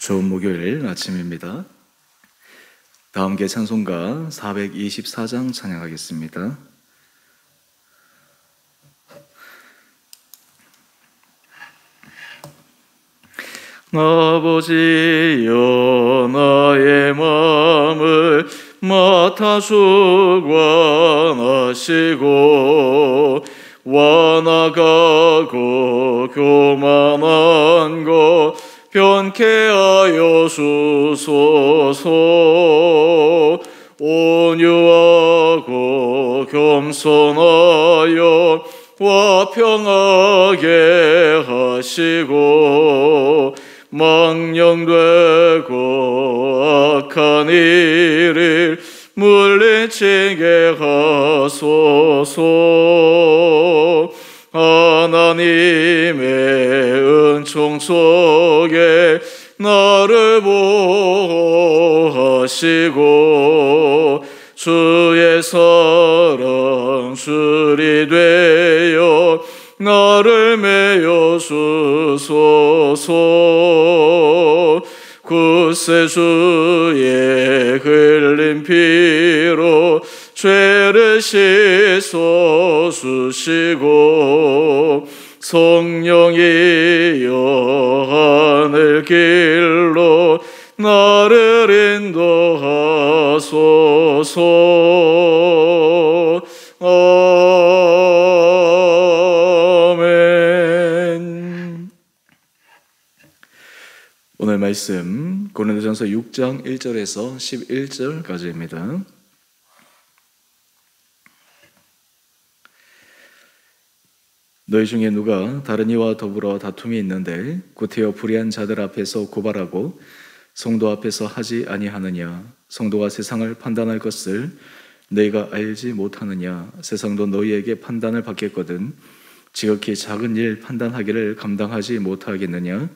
좋은 목요일 아침입니다. 다 함께 찬송가 424장 찬양하겠습니다. 아버지여, 나의 마음을 맡아 주관하시고 완악하고 교만한 것 변케 하여 주소서. 온유하고 겸손하여 화평하게 하시고 망령되고 악한 일을 물리치게 하소서. 하나님의 은총 속에 나를 보호하시고 주의 사랑 줄이 되어 나를 메어 주소서. 구세주의 흘린 피로 죄를 씻어 주시고 성령이여 하늘 길로 나를 인도하소서. 아멘. 오늘 말씀 고린도전서 6장 1절에서 11절까지입니다. 너희 중에 누가 다른 이와 더불어 다툼이 있는데 구태여 불의한 자들 앞에서 고발하고 성도 앞에서 하지 아니하느냐? 성도가 세상을 판단할 것을 너희가 알지 못하느냐? 세상도 너희에게 판단을 받겠거든 지극히 작은 일 판단하기를 감당하지 못하겠느냐?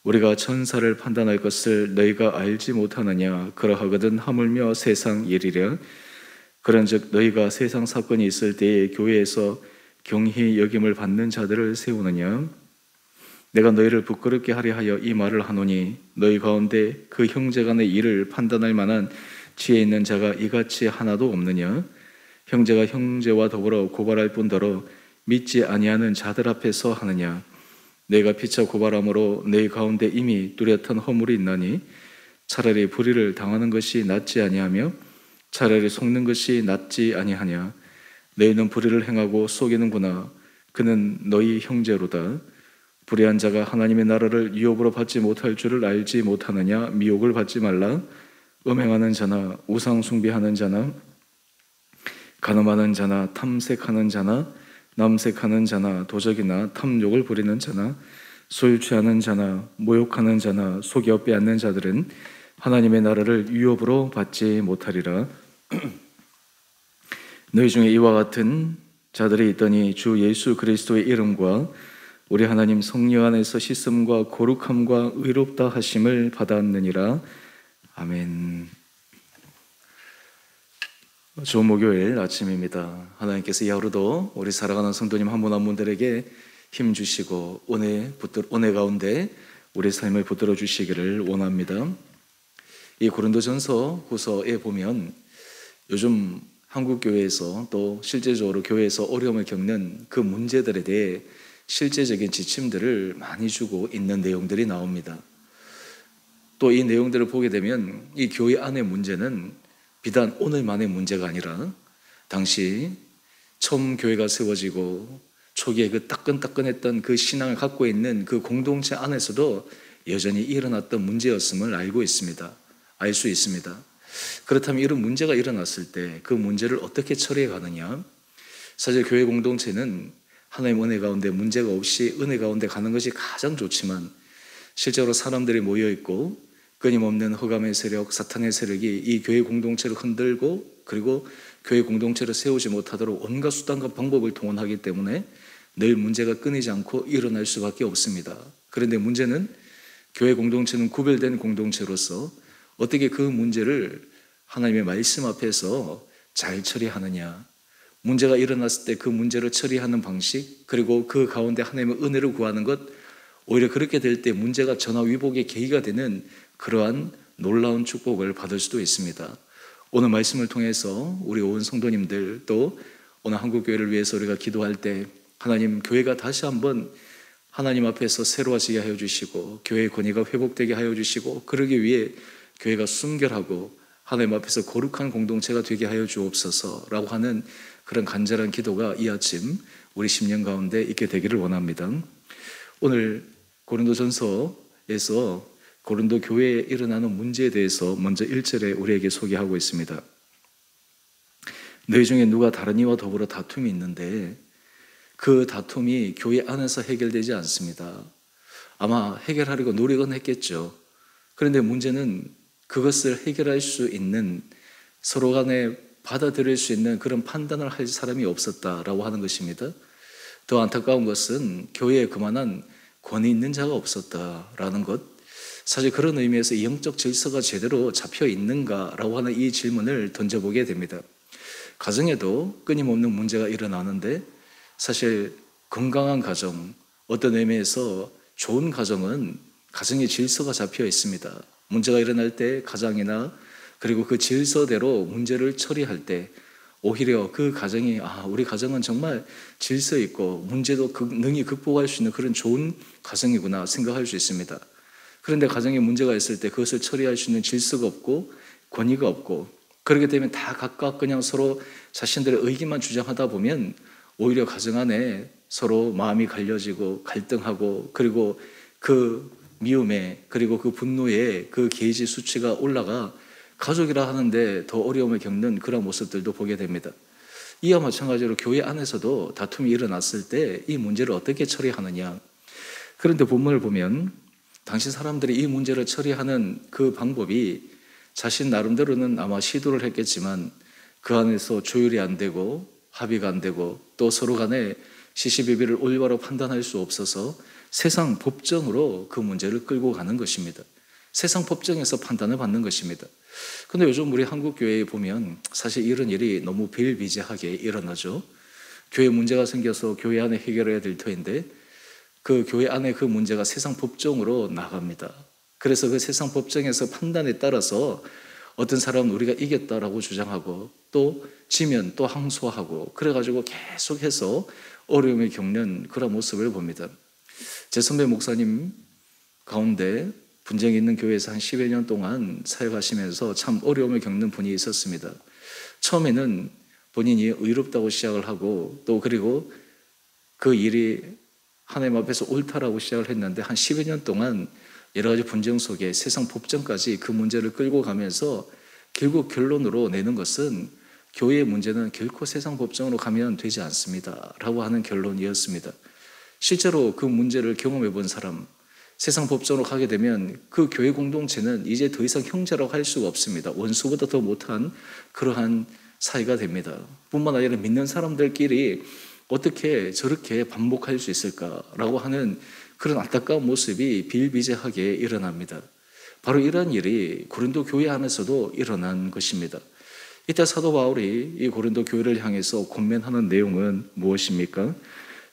우리가 천사를 판단할 것을 너희가 알지 못하느냐? 그러하거든 하물며 세상 일이랴. 그런즉 너희가 세상 사건이 있을 때에 교회에서 경히 여김을 받는 자들을 세우느냐? 내가 너희를 부끄럽게 하려 하여 이 말을 하노니 너희 가운데 그 형제간의 일을 판단할 만한 지혜 있는 자가 이같이 하나도 없느냐? 형제가 형제와 더불어 고발할 뿐더러 믿지 아니하는 자들 앞에서 하느냐? 너희가 피차 고발함으로 너희 가운데 이미 뚜렷한 허물이 있나니 차라리 불의를 당하는 것이 낫지 아니하며 차라리 속는 것이 낫지 아니하냐? 너희는 불의를 행하고 속이는구나. 그는 너희 형제로다. 불의한 자가 하나님의 나라를 유업으로 받지 못할 줄을 알지 못하느냐? 미혹을 받지 말라. 음행하는 자나 우상 숭배하는 자나 간음하는 자나 탐색하는 자나 남색하는 자나 도적이나 탐욕을 부리는 자나 술 취하는 자나 모욕하는 자나 속여 빼앗는 자들은 하나님의 나라를 유업으로 받지 못하리라. 너희 중에 이와 같은 자들이 있더니 주 예수 그리스도의 이름과 우리 하나님 성령 안에서 씻음과 거룩함과 의롭다 하심을 받았느니라. 아멘. 좋은 목요일 아침입니다. 하나님께서 이 하루도 우리 살아가는 성도님 한 분 한 분들에게 힘 주시고 은혜 가운데 우리 삶을 붙들어 주시기를 원합니다. 이 고린도전서 후서에 보면 요즘 한국 교회에서 또 실제적으로 교회에서 어려움을 겪는 그 문제들에 대해 실제적인 지침들을 많이 주고 있는 내용들이 나옵니다. 또 이 내용들을 보게 되면 이 교회 안의 문제는 비단 오늘만의 문제가 아니라 당시 처음 교회가 세워지고 초기에 그 따끈따끈했던 그 신앙을 갖고 있는 그 공동체 안에서도 여전히 일어났던 문제였음을 알고 있습니다. 알 수 있습니다. 그렇다면 이런 문제가 일어났을 때 그 문제를 어떻게 처리해 가느냐? 사실 교회 공동체는 하나님 은혜 가운데 문제가 없이 은혜 가운데 가는 것이 가장 좋지만 실제로 사람들이 모여있고 끊임없는 흑암의 세력, 사탄의 세력이 이 교회 공동체를 흔들고 그리고 교회 공동체를 세우지 못하도록 온갖 수단과 방법을 동원하기 때문에 늘 문제가 끊이지 않고 일어날 수밖에 없습니다. 그런데 문제는 교회 공동체는 구별된 공동체로서 어떻게 그 문제를 하나님의 말씀 앞에서 잘 처리하느냐, 문제가 일어났을 때 그 문제를 처리하는 방식, 그리고 그 가운데 하나님의 은혜를 구하는 것, 오히려 그렇게 될 때 문제가 전화위복의 계기가 되는 그러한 놀라운 축복을 받을 수도 있습니다. 오늘 말씀을 통해서 우리 온 성도님들 또 오늘 한국교회를 위해서 우리가 기도할 때 하나님, 교회가 다시 한번 하나님 앞에서 새로워지게 하여 주시고 교회의 권위가 회복되게 하여 주시고 그러기 위해 교회가 순결하고 하나님 앞에서 거룩한 공동체가 되게 하여 주옵소서라고 하는 그런 간절한 기도가 이 아침 우리 심령 가운데 있게 되기를 원합니다. 오늘 고린도전서에서 고린도 교회에 일어나는 문제에 대해서 먼저 1절에 우리에게 소개하고 있습니다. 너희 중에 누가 다른 이와 더불어 다툼이 있는데 그 다툼이 교회 안에서 해결되지 않습니다. 아마 해결하려고 노력은 했겠죠. 그런데 문제는 그것을 해결할 수 있는, 서로 간에 받아들일 수 있는 그런 판단을 할 사람이 없었다라고 하는 것입니다. 더 안타까운 것은 교회에 그만한 권위 있는 자가 없었다라는 것. 사실 그런 의미에서 이 영적 질서가 제대로 잡혀 있는가라고 하는 이 질문을 던져보게 됩니다. 가정에도 끊임없는 문제가 일어나는데 사실 건강한 가정, 어떤 의미에서 좋은 가정은 가정의 질서가 잡혀 있습니다. 문제가 일어날 때 가장이나 그리고 그 질서대로 문제를 처리할 때 오히려 그 가정이 우리 가정은 정말 질서 있고 문제도 능히 극복할 수 있는 그런 좋은 가정이구나 생각할 수 있습니다. 그런데 가정에 문제가 있을 때 그것을 처리할 수 있는 질서가 없고 권위가 없고 그렇게 되면 다 각각 그냥 서로 자신들의 의기만 주장하다 보면 오히려 가정 안에 서로 마음이 갈려지고 갈등하고 그리고 그 미움에 그리고 그 분노에 그 게이지 수치가 올라가 가족이라 하는데 더 어려움을 겪는 그런 모습들도 보게 됩니다. 이와 마찬가지로 교회 안에서도 다툼이 일어났을 때 이 문제를 어떻게 처리하느냐. 그런데 본문을 보면 당시 사람들이 이 문제를 처리하는 그 방법이 자신 나름대로는 아마 시도를 했겠지만 그 안에서 조율이 안 되고 합의가 안 되고 또 서로 간에 시시비비를 올바로 판단할 수 없어서 세상 법정으로 그 문제를 끌고 가는 것입니다. 세상 법정에서 판단을 받는 것입니다. 그런데 요즘 우리 한국교회에 보면 사실 이런 일이 너무 비일비재하게 일어나죠. 교회 문제가 생겨서 교회 안에 해결해야 될 터인데 그 교회 안에 그 문제가 세상 법정으로 나갑니다. 그래서 그 세상 법정에서 판단에 따라서 어떤 사람은 우리가 이겼다라고 주장하고 또 지면 또 항소하고 그래가지고 계속해서 어려움을 겪는 그런 모습을 봅니다. 제 선배 목사님 가운데 분쟁이 있는 교회에서 한 10여 년 동안 사역하시면서 참 어려움을 겪는 분이 있었습니다. 처음에는 본인이 의롭다고 시작을 하고 또 그리고 그 일이 하나님 앞에서 옳다라고 시작을 했는데 한 10여 년 동안 여러 가지 분쟁 속에 세상 법정까지 그 문제를 끌고 가면서 결국 결론으로 내는 것은 교회의 문제는 결코 세상 법정으로 가면 되지 않습니다 라고 하는 결론이었습니다. 실제로 그 문제를 경험해 본 사람, 세상 법정으로 가게 되면 그 교회 공동체는 이제 더 이상 형제라고 할 수가 없습니다. 원수보다 더 못한 그러한 사이가 됩니다. 뿐만 아니라 믿는 사람들끼리 어떻게 저렇게 반복할 수 있을까라고 하는 그런 안타까운 모습이 비일비재하게 일어납니다. 바로 이러한 일이 고린도 교회 안에서도 일어난 것입니다. 이때 사도 바울이 이 고린도 교회를 향해서 권면하는 내용은 무엇입니까?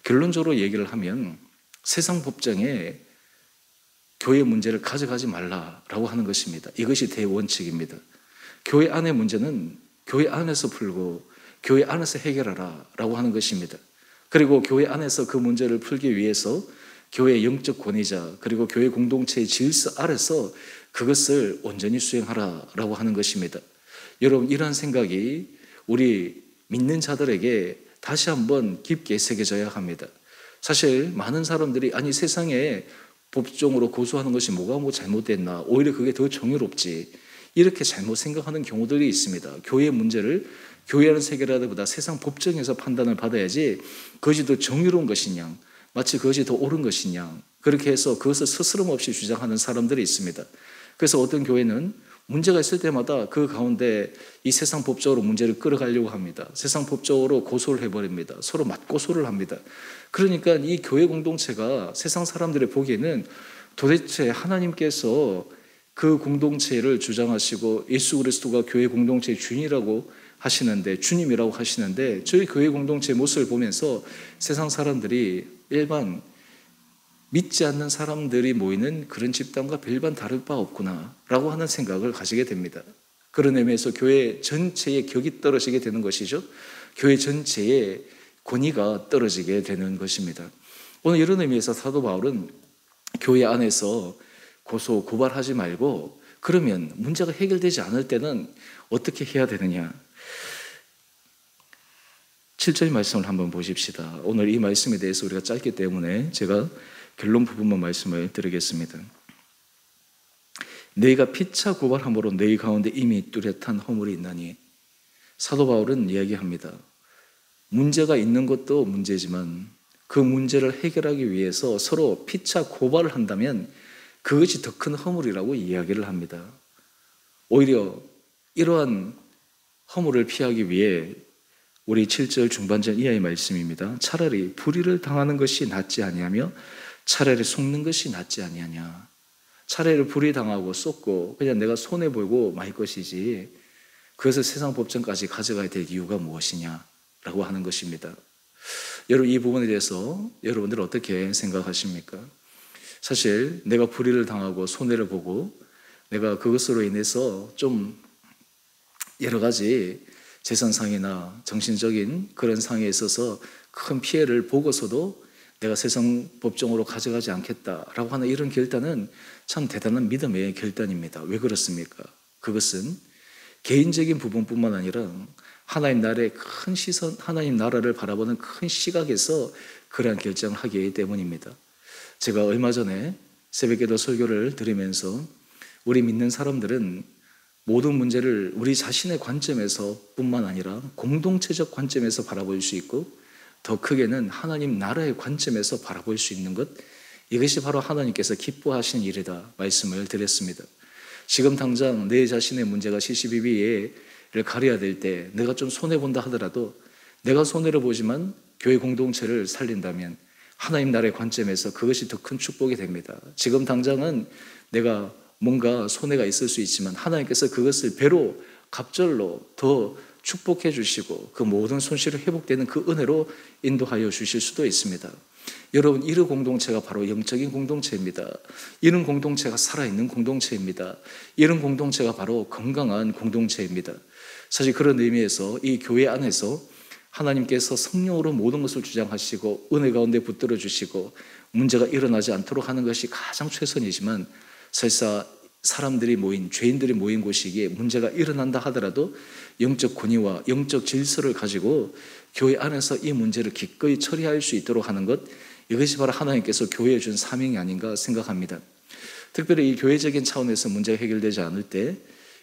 결론적으로 얘기를 하면 세상 법정에 교회 문제를 가져가지 말라라고 하는 것입니다. 이것이 대원칙입니다. 교회 안의 문제는 교회 안에서 풀고 교회 안에서 해결하라라고 하는 것입니다. 그리고 교회 안에서 그 문제를 풀기 위해서 교회의 영적 권위자 그리고 교회 공동체의 질서 아래서 그것을 온전히 수행하라라고 하는 것입니다. 여러분, 이러한 생각이 우리 믿는 자들에게 다시 한번 깊게 새겨져야 합니다. 사실 많은 사람들이 아니 세상에 법정으로 고소하는 것이 뭐가 잘못됐나, 오히려 그게 더 정의롭지, 이렇게 잘못 생각하는 경우들이 있습니다. 교회의 문제를 교회 안에서 해결하기보다 세상 법정에서 판단을 받아야지 그것이 더 정의로운 것이냐, 마치 그것이 더 옳은 것이냐, 그렇게 해서 그것을 스스럼 없이 주장하는 사람들이 있습니다. 그래서 어떤 교회는 문제가 있을 때마다 그 가운데 이 세상 법적으로 문제를 끌어가려고 합니다. 세상 법적으로 고소를 해버립니다. 서로 맞고소를 합니다. 그러니까 이 교회 공동체가 세상 사람들의 보기에는 도대체 하나님께서 그 공동체를 주장하시고 예수 그리스도가 교회 공동체의 주인이라고 하시는데, 주님이라고 하시는데, 저희 교회 공동체의 모습을 보면서 세상 사람들이 일반 믿지 않는 사람들이 모이는 그런 집단과 별반 다를 바 없구나 라고 하는 생각을 가지게 됩니다. 그런 의미에서 교회 전체의 격이 떨어지게 되는 것이죠. 교회 전체의 권위가 떨어지게 되는 것입니다. 오늘 이런 의미에서 사도 바울은 교회 안에서 고소, 고발하지 말고 그러면 문제가 해결되지 않을 때는 어떻게 해야 되느냐. 7절 말씀을 한번 보십시다. 오늘 이 말씀에 대해서 우리가 짧기 때문에 제가 결론 부분만 말씀을 드리겠습니다. 너희가 피차 고발함으로 너희 가운데 이미 뚜렷한 허물이 있나니. 사도 바울은 이야기합니다. 문제가 있는 것도 문제지만 그 문제를 해결하기 위해서 서로 피차 고발을 한다면 그것이 더 큰 허물이라고 이야기를 합니다. 오히려 이러한 허물을 피하기 위해 우리 7절 중반절 이하의 말씀입니다. 차라리 불의를 당하는 것이 낫지 아니하며 차라리 속는 것이 낫지 아니하냐. 차라리 불의 당하고 쏟고 그냥 내가 손해보고 말 것이지 그것을 세상 법정까지 가져가야 될 이유가 무엇이냐라고 하는 것입니다. 여러분, 이 부분에 대해서 여러분들 어떻게 생각하십니까? 사실 내가 불의를 당하고 손해를 보고 내가 그것으로 인해서 좀 여러 가지 재산상이나 정신적인 그런 상에 있어서 큰 피해를 보고서도 내가 세상 법정으로 가져가지 않겠다라고 하는 이런 결단은 참 대단한 믿음의 결단입니다. 왜 그렇습니까? 그것은 개인적인 부분뿐만 아니라 하나님 나라의 큰 시선, 하나님 나라를 바라보는 큰 시각에서 그러한 결정을 하기 때문입니다. 제가 얼마 전에 새벽기도 설교를 들으면서 우리 믿는 사람들은 모든 문제를 우리 자신의 관점에서 뿐만 아니라 공동체적 관점에서 바라볼 수 있고 더 크게는 하나님 나라의 관점에서 바라볼 수 있는 것, 이것이 바로 하나님께서 기뻐하시는 일이다 말씀을 드렸습니다. 지금 당장 내 자신의 문제가 시시비비를 가려야 될 때 내가 좀 손해본다 하더라도 내가 손해를 보지만 교회 공동체를 살린다면 하나님 나라의 관점에서 그것이 더 큰 축복이 됩니다. 지금 당장은 내가 뭔가 손해가 있을 수 있지만 하나님께서 그것을 배로 갑절로 더 축복해 주시고 그 모든 손실이 회복되는 그 은혜로 인도하여 주실 수도 있습니다. 여러분, 이런 공동체가 바로 영적인 공동체입니다. 이런 공동체가 살아있는 공동체입니다. 이런 공동체가 바로 건강한 공동체입니다. 사실 그런 의미에서 이 교회 안에서 하나님께서 성령으로 모든 것을 주장하시고 은혜 가운데 붙들어 주시고 문제가 일어나지 않도록 하는 것이 가장 최선이지만 설사 사람들이 모인, 죄인들이 모인 곳이기에 문제가 일어난다 하더라도 영적 권위와 영적 질서를 가지고 교회 안에서 이 문제를 기꺼이 처리할 수 있도록 하는 것, 이것이 바로 하나님께서 교회에 준 사명이 아닌가 생각합니다. 특별히 이 교회적인 차원에서 문제가 해결되지 않을 때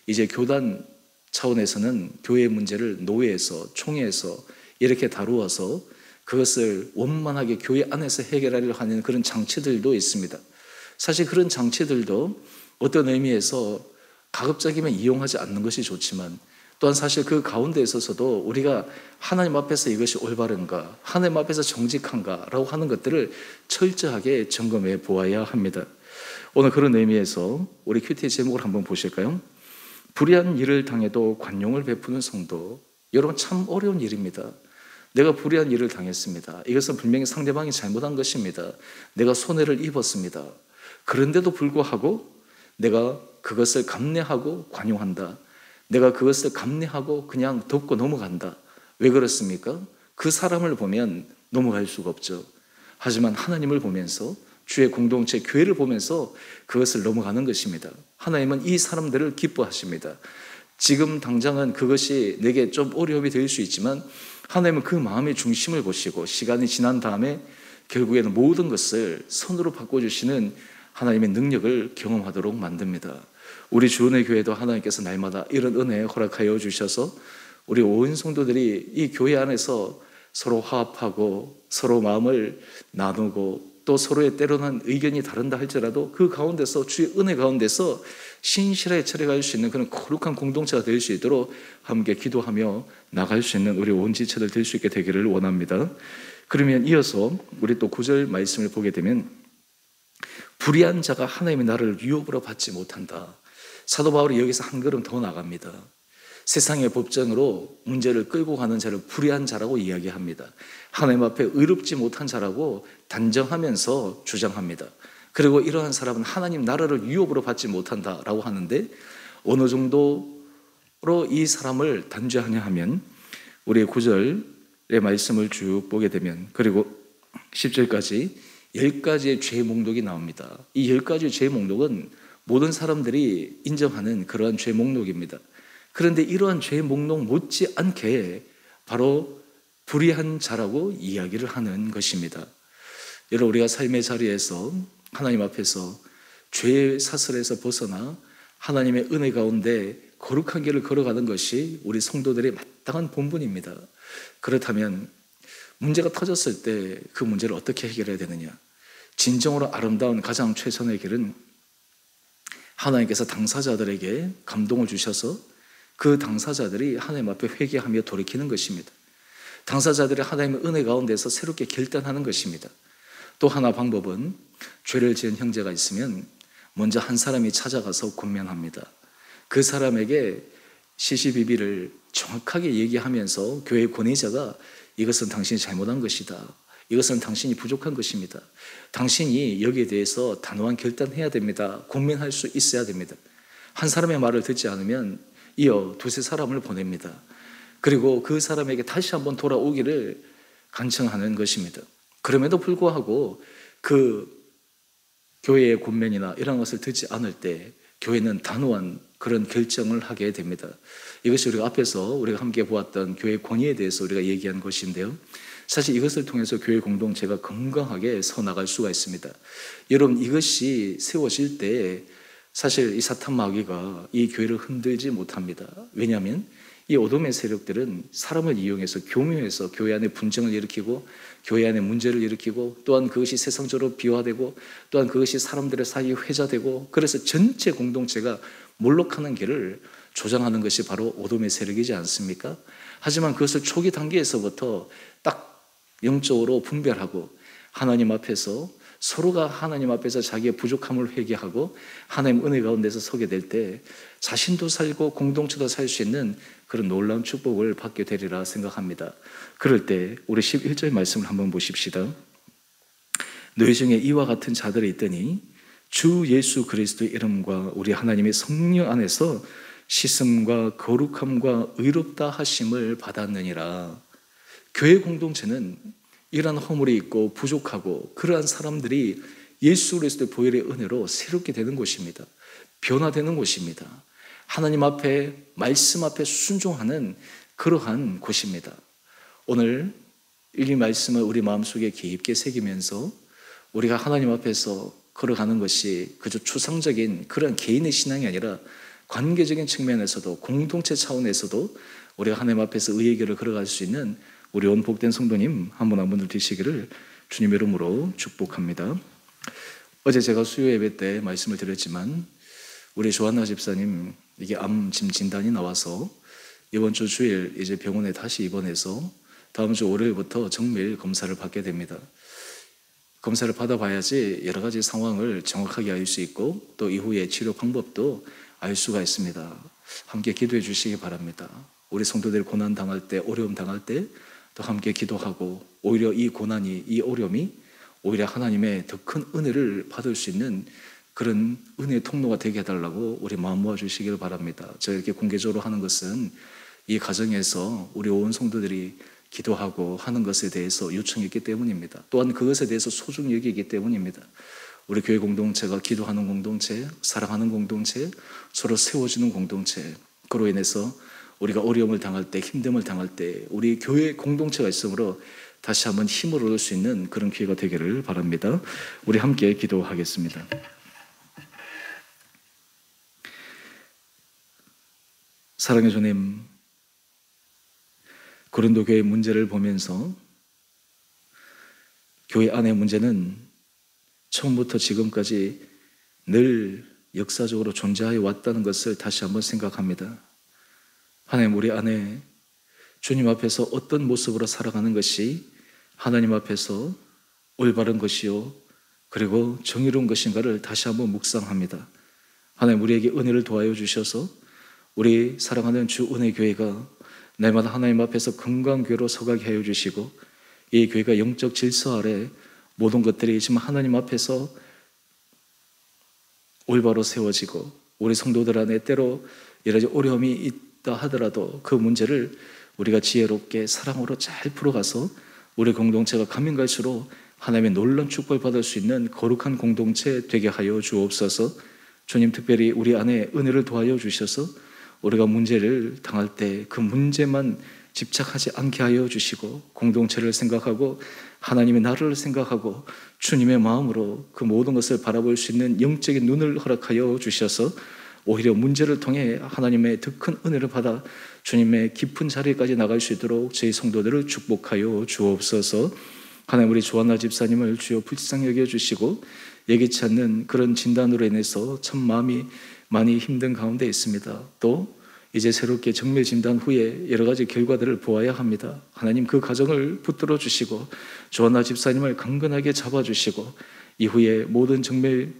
이제 교단 차원에서는 교회의 문제를 노회에서, 총회에서 이렇게 다루어서 그것을 원만하게 교회 안에서 해결하려고 하는 그런 장치들도 있습니다. 사실 그런 장치들도 어떤 의미에서 가급적이면 이용하지 않는 것이 좋지만 또한 사실 그 가운데 있어서도 우리가 하나님 앞에서 이것이 올바른가, 하나님 앞에서 정직한가 라고 하는 것들을 철저하게 점검해 보아야 합니다. 오늘 그런 의미에서 우리 큐티의 제목을 한번 보실까요? 불의한 일을 당해도 관용을 베푸는 성도. 여러분, 참 어려운 일입니다. 내가 불의한 일을 당했습니다. 이것은 분명히 상대방이 잘못한 것입니다. 내가 손해를 입었습니다. 그런데도 불구하고 내가 그것을 감내하고 관용한다. 내가 그것을 감내하고 그냥 덮고 넘어간다. 왜 그렇습니까? 그 사람을 보면 넘어갈 수가 없죠. 하지만 하나님을 보면서 주의 공동체 교회를 보면서 그것을 넘어가는 것입니다. 하나님은 이 사람들을 기뻐하십니다. 지금 당장은 그것이 내게 좀 어려움이 될 수 있지만 하나님은 그 마음의 중심을 보시고 시간이 지난 다음에 결국에는 모든 것을 선으로 바꿔주시는 하나님의 능력을 경험하도록 만듭니다. 우리 주은혜 교회도 하나님께서 날마다 이런 은혜 허락하여 주셔서 우리 온 성도들이 이 교회 안에서 서로 화합하고 서로 마음을 나누고 또 서로의 때로는 의견이 다른다 할지라도 그 가운데서 주의 은혜 가운데서 신실하게 처리할 수 있는 그런 거룩한 공동체가 될 수 있도록 함께 기도하며 나갈 수 있는 우리 온 지체들 될 수 있게 되기를 원합니다. 그러면 이어서 우리 또 9절 말씀을 보게 되면 불의한 자가 하나님의 나라를 유업으로 받지 못한다. 사도 바울이 여기서 한 걸음 더 나갑니다. 세상의 법정으로 문제를 끌고 가는 자를 불의한 자라고 이야기합니다. 하나님 앞에 의롭지 못한 자라고 단정하면서 주장합니다. 그리고 이러한 사람은 하나님 나라를 유업으로 받지 못한다라고 하는데, 어느 정도로 이 사람을 단죄하냐 하면 우리 9절의 말씀을 쭉 보게 되면, 그리고 10절까지 10가지의 죄 목록이 나옵니다. 이 10가지의 죄 목록은 모든 사람들이 인정하는 그러한 죄 목록입니다. 그런데 이러한 죄 목록 못지않게 바로 불의한 자라고 이야기를 하는 것입니다. 여러분, 우리가 삶의 자리에서 하나님 앞에서 죄의 사슬에서 벗어나 하나님의 은혜 가운데 거룩한 길을 걸어가는 것이 우리 성도들의 마땅한 본분입니다. 그렇다면 문제가 터졌을 때 그 문제를 어떻게 해결해야 되느냐? 진정으로 아름다운 가장 최선의 길은 하나님께서 당사자들에게 감동을 주셔서 그 당사자들이 하나님 앞에 회개하며 돌이키는 것입니다. 당사자들이 하나님의 은혜 가운데서 새롭게 결단하는 것입니다. 또 하나 방법은, 죄를 지은 형제가 있으면 먼저 한 사람이 찾아가서 권면합니다. 그 사람에게 시시비비를 정확하게 얘기하면서 교회 권위자가 이것은 당신이 잘못한 것이다, 이것은 당신이 부족한 것입니다, 당신이 여기에 대해서 단호한 결단해야 됩니다, 권면할 수 있어야 됩니다. 한 사람의 말을 듣지 않으면 이어 두세 사람을 보냅니다. 그리고 그 사람에게 다시 한번 돌아오기를 간청하는 것입니다. 그럼에도 불구하고 그 교회의 권면이나 이런 것을 듣지 않을 때 교회는 단호한 그런 결정을 하게 됩니다. 이것이 우리가 앞에서 우리가 함께 보았던 교회 권위에 대해서 우리가 얘기한 것인데요, 사실 이것을 통해서 교회 공동체가 건강하게 서나갈 수가 있습니다. 여러분, 이것이 세워질 때 사실 이 사탄 마귀가 이 교회를 흔들지 못합니다. 왜냐하면 이 어둠의 세력들은 사람을 이용해서 교묘해서 교회 안에 분쟁을 일으키고 교회 안에 문제를 일으키고, 또한 그것이 세상적으로 비화되고, 또한 그것이 사람들의 사이에 회자되고, 그래서 전체 공동체가 몰록하는 길을 조장하는 것이 바로 어둠의 세력이지 않습니까? 하지만 그것을 초기 단계에서부터 딱 영적으로 분별하고 하나님 앞에서 서로가 하나님 앞에서 자기의 부족함을 회개하고 하나님 은혜 가운데서 서게 될 때 자신도 살고 공동체도 살 수 있는 그런 놀라운 축복을 받게 되리라 생각합니다. 그럴 때 우리 11절 말씀을 한번 보십시다. 너희 중에 이와 같은 자들이 있더니 주 예수 그리스도의 이름과 우리 하나님의 성령 안에서 씻음과 거룩함과 의롭다 하심을 받았느니라. 교회 공동체는 이러한 허물이 있고 부족하고 그러한 사람들이 예수 그리스도의 보혈의 은혜로 새롭게 되는 곳입니다. 변화되는 곳입니다. 하나님 앞에, 말씀 앞에 순종하는 그러한 곳입니다. 오늘 이 말씀을 우리 마음속에 깊게 새기면서 우리가 하나님 앞에서 걸어가는 것이 그저 추상적인 그런 개인의 신앙이 아니라 관계적인 측면에서도 공동체 차원에서도 우리가 하나님 앞에서 의의 길을 걸어갈 수 있는 우리 온 복된 성도님 한 분 한 분들 되시기를 주님의 이름으로 축복합니다. 어제 제가 수요 예배 때 말씀을 드렸지만 우리 조한나 집사님 이게 암 진단이 나와서 이번 주 주일 이제 병원에 다시 입원해서 다음 주 월요일부터 정밀 검사를 받게 됩니다. 검사를 받아봐야지 여러 가지 상황을 정확하게 알 수 있고 또 이후의 치료 방법도 알 수가 있습니다. 함께 기도해 주시기 바랍니다. 우리 성도들 고난 당할 때, 어려움 당할 때 또 함께 기도하고 오히려 이 고난이, 이 어려움이 오히려 하나님의 더 큰 은혜를 받을 수 있는 그런 은혜의 통로가 되게 해달라고 우리 마음 모아주시길 바랍니다. 제가 이렇게 공개적으로 하는 것은 이 가정에서 우리 온 성도들이 기도하고 하는 것에 대해서 요청했기 때문입니다. 또한 그것에 대해서 소중히 여기기 때문입니다. 우리 교회 공동체가 기도하는 공동체, 사랑하는 공동체, 서로 세워주는 공동체, 그로 인해서 우리가 어려움을 당할 때, 힘듦을 당할 때 우리 교회 공동체가 있으므로 다시 한번 힘을 얻을 수 있는 그런 기회가 되기를 바랍니다. 우리 함께 기도하겠습니다. 사랑의 주님, 고린도 교회의 문제를 보면서 교회 안의 문제는 처음부터 지금까지 늘 역사적으로 존재하여 왔다는 것을 다시 한번 생각합니다. 하나님, 우리 안에 주님 앞에서 어떤 모습으로 살아가는 것이 하나님 앞에서 올바른 것이요 그리고 정의로운 것인가를 다시 한번 묵상합니다. 하나님, 우리에게 은혜를 도와여 주셔서 우리 사랑하는 주 은혜교회가 날마다 하나님 앞에서 건강교회로 서가게 하여 주시고, 이 교회가 영적 질서 아래 모든 것들이 지금 하나님 앞에서 올바로 세워지고, 우리 성도들 안에 때로 여러 가지 어려움이 있다 하더라도 그 문제를 우리가 지혜롭게 사랑으로 잘 풀어가서 우리 공동체가 가면 갈수록 하나님의 놀라운 축복을 받을 수 있는 거룩한 공동체 되게 하여 주옵소서. 주님, 특별히 우리 안에 은혜를 도와여 주셔서 우리가 문제를 당할 때 그 문제만 집착하지 않게 하여 주시고, 공동체를 생각하고 하나님의 나라를 생각하고 주님의 마음으로 그 모든 것을 바라볼 수 있는 영적인 눈을 허락하여 주셔서 오히려 문제를 통해 하나님의 더 큰 은혜를 받아 주님의 깊은 자리까지 나갈 수 있도록 저희 성도들을 축복하여 주옵소서. 하나님, 우리 조한나 집사님을 주여 불쌍히 여겨주시고, 예기치 않는 그런 진단으로 인해서 참 마음이 많이 힘든 가운데 있습니다. 또 이제 새롭게 정밀 진단 후에 여러 가지 결과들을 보아야 합니다. 하나님, 그 과정을 붙들어 주시고 조한나 집사님을 강건하게 잡아주시고, 이후에 모든 정밀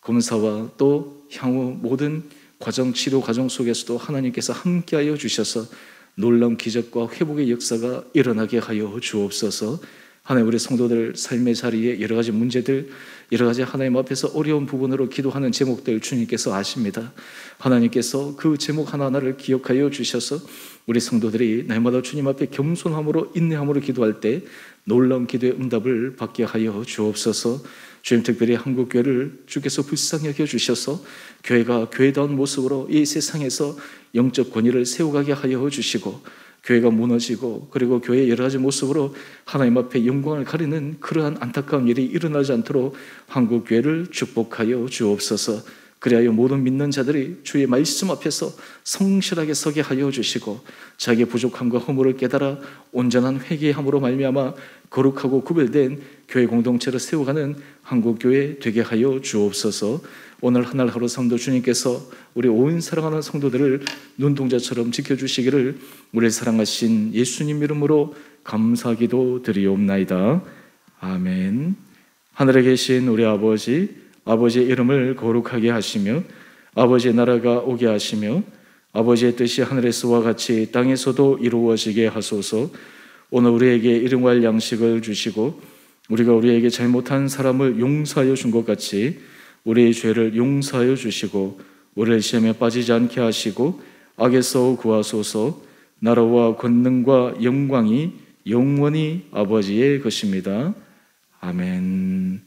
검사와 또 향후 모든 과정, 치료 과정 속에서도 하나님께서 함께하여 주셔서 놀라운 기적과 회복의 역사가 일어나게 하여 주옵소서. 하나님, 우리 성도들 삶의 자리에 여러 가지 문제들, 여러 가지 하나님 앞에서 어려운 부분으로 기도하는 제목들 주님께서 아십니다. 하나님께서 그 제목 하나하나를 기억하여 주셔서 우리 성도들이 날마다 주님 앞에 겸손함으로 인내함으로 기도할 때 놀라운 기도의 응답을 받게 하여 주옵소서. 주님, 특별히 한국교회를 주께서 불쌍히 여겨주셔서 교회가 교회다운 모습으로 이 세상에서 영적 권위를 세워가게 하여 주시고, 교회가 무너지고 그리고 교회의 여러 가지 모습으로 하나님 앞에 영광을 가리는 그러한 안타까운 일이 일어나지 않도록 한국교회를 축복하여 주옵소서. 그리하여 모든 믿는 자들이 주의 말씀 앞에서 성실하게 서게 하여 주시고, 자기의 부족함과 허물을 깨달아 온전한 회개함으로 말미암아 거룩하고 구별된 교회 공동체를 세워가는 한국교회 되게 하여 주옵소서. 오늘 하늘 하루 삶도 주님께서 우리 온 사랑하는 성도들을 눈동자처럼 지켜주시기를 우리를 사랑하신 예수님 이름으로 감사기도 드리옵나이다. 아멘. 하늘에 계신 우리 아버지, 아버지의 이름을 거룩하게 하시며 아버지의 나라가 오게 하시며 아버지의 뜻이 하늘에서와 같이 땅에서도 이루어지게 하소서. 오늘 우리에게 일용할 양식을 주시고 우리가 우리에게 잘못한 사람을 용서하여 준 것 같이 우리의 죄를 용서하여 주시고 우리를 시험에 빠지지 않게 하시고 악에서 구하소서. 나라와 권능과 영광이 영원히 아버지의 것입니다. 아멘.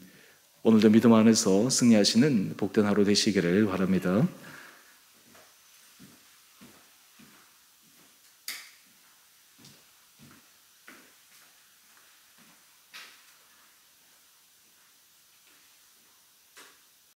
오늘도 믿음 안에서 승리하시는 복된 하루 되시기를 바랍니다.